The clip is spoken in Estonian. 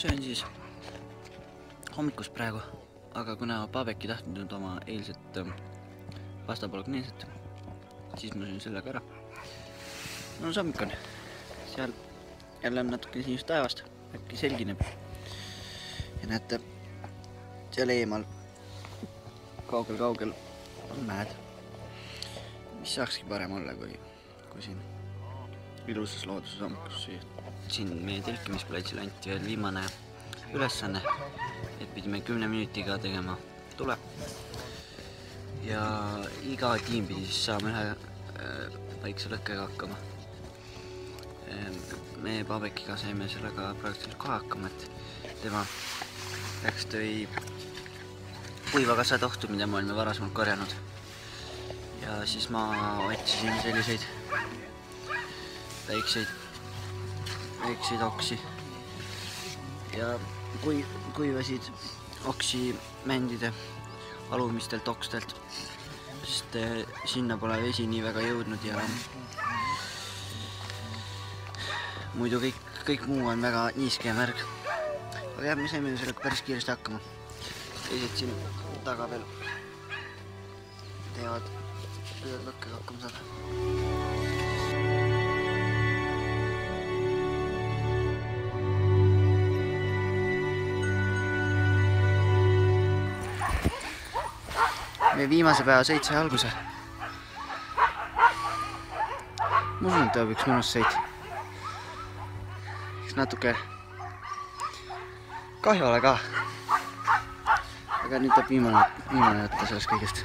söön siis hommikust praegu, aga kuna Pavek ei tahtnud oma eilset pasta bologneeset, siis ma söön sellega ära. No hommik on, seal jälle on natukene sinist taevast, äkki selgineb. Ja näete, seal eemal, kaugel on mäed, mis saakski parem olla kui siin ilusas looduses hommikus süüa. Siin meie telkimisplatsil anti veel viimane ülesanne, et pidime 10 minutiga tegema tule. Ja iga tiim pidi siis saama ühe väikse lõkkega hakkama. Me Pavekiga saime sellega praktiliselt kohe hakkama, et tema läks tõi puivakasatohtu, mida me olime varasemalt korjanud. Ja siis ma otsisin selliseid väikseid oksi ja kuivasid oksi mändide alumistelt okstelt, sest sinna pole vesi nii väga jõudnud ja muidu kõik muu on väga niiske ja märg. Aga jah, me saime sellega päris kiiresti hakkama. Teised siin taga veel teevad lõkkega hakkama saada. Meie viimase päeva sõit sai alguse. Ma usun, et tõob üks mõnus sõit. Eks natuke kahju ole ka. Aga nüüd tõob viimane võtta sellest kõigest.